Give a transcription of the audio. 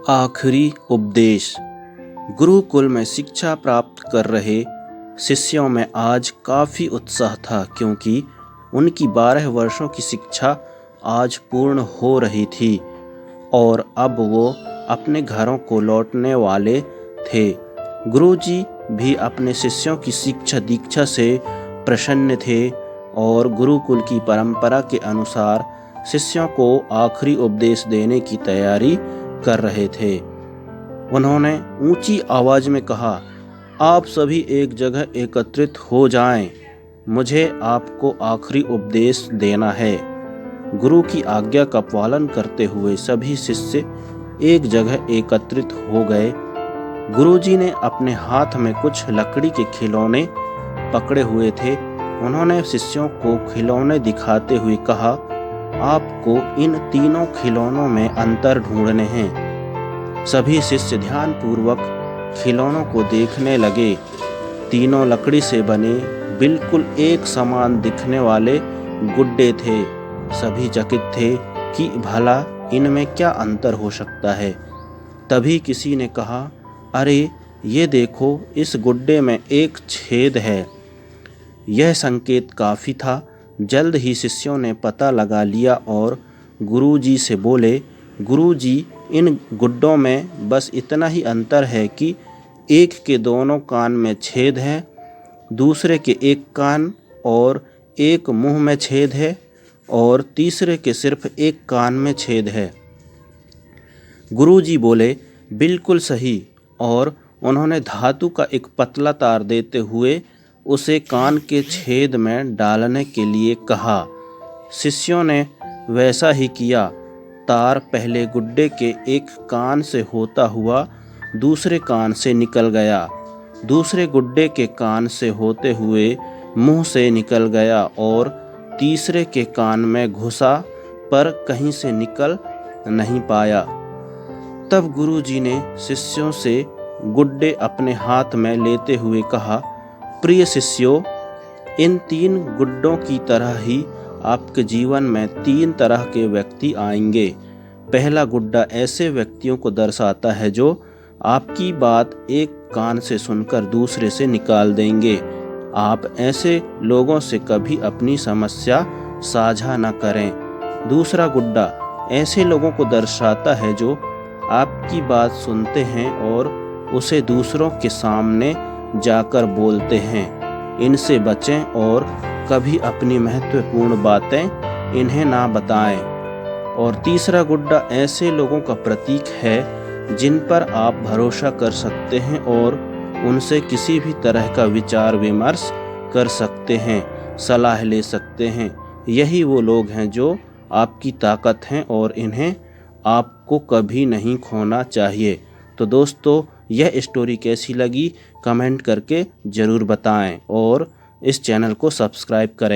आखिरी उपदेश। गुरुकुल में शिक्षा प्राप्त कर रहे शिष्यों में आज काफ़ी उत्साह था, क्योंकि उनकी 12 वर्षों की शिक्षा आज पूर्ण हो रही थी और अब वो अपने घरों को लौटने वाले थे। गुरुजी भी अपने शिष्यों की शिक्षा दीक्षा से प्रसन्न थे और गुरुकुल की परंपरा के अनुसार शिष्यों को आखिरी उपदेश देने की तैयारी कर रहे थे। उन्होंने ऊंची आवाज में कहा, आप सभी एक जगह एकत्रित हो जाएं, मुझे आपको आखिरी उपदेश देना है। गुरु की आज्ञा का पालन करते हुए सभी शिष्य एक जगह एकत्रित हो गए। गुरुजी ने अपने हाथ में कुछ लकड़ी के खिलौने पकड़े हुए थे। उन्होंने शिष्यों को खिलौने दिखाते हुए कहा, आपको इन तीनों खिलौनों में अंतर ढूंढने हैं। सभी शिष्य ध्यानपूर्वक खिलौनों को देखने लगे। तीनों लकड़ी से बने बिल्कुल एक समान दिखने वाले गुड्डे थे। सभी चकित थे कि भला इनमें क्या अंतर हो सकता है। तभी किसी ने कहा, अरे ये देखो, इस गुड्डे में एक छेद है। यह संकेत काफ़ी था। जल्द ही शिष्यों ने पता लगा लिया और गुरुजी से बोले, गुरुजी, इन गुड्डों में बस इतना ही अंतर है कि एक के दोनों कान में छेद है, दूसरे के एक कान और एक मुंह में छेद है और तीसरे के सिर्फ एक कान में छेद है। गुरुजी बोले, बिल्कुल सही, और उन्होंने धातु का एक पतला तार देते हुए उसे कान के छेद में डालने के लिए कहा। शिष्यों ने वैसा ही किया। तार पहले गुड्डे के एक कान से होता हुआ दूसरे कान से निकल गया, दूसरे गुड्डे के कान से होते हुए मुंह से निकल गया और तीसरे के कान में घुसा पर कहीं से निकल नहीं पाया। तब गुरुजी ने शिष्यों से गुड्डे अपने हाथ में लेते हुए कहा, प्रिय शिष्यों, इन तीन गुड्डों की तरह ही आपके जीवन में तीन तरह के व्यक्ति आएंगे। पहला गुड्डा ऐसे व्यक्तियों को दर्शाता है जो आपकी बात एक कान से सुनकर दूसरे से निकाल देंगे। आप ऐसे लोगों से कभी अपनी समस्या साझा न करें। दूसरा गुड्डा ऐसे लोगों को दर्शाता है जो आपकी बात सुनते हैं और उसे दूसरों के सामने जाकर बोलते हैं। इनसे बचें और कभी अपनी महत्वपूर्ण बातें इन्हें ना बताएं। और तीसरा गुड्डा ऐसे लोगों का प्रतीक है जिन पर आप भरोसा कर सकते हैं और उनसे किसी भी तरह का विचार विमर्श कर सकते हैं, सलाह ले सकते हैं। यही वो लोग हैं जो आपकी ताकत हैं और इन्हें आपको कभी नहीं खोना चाहिए। तो दोस्तों, यह स्टोरी कैसी लगी कमेंट करके ज़रूर बताएं और इस चैनल को सब्सक्राइब करें।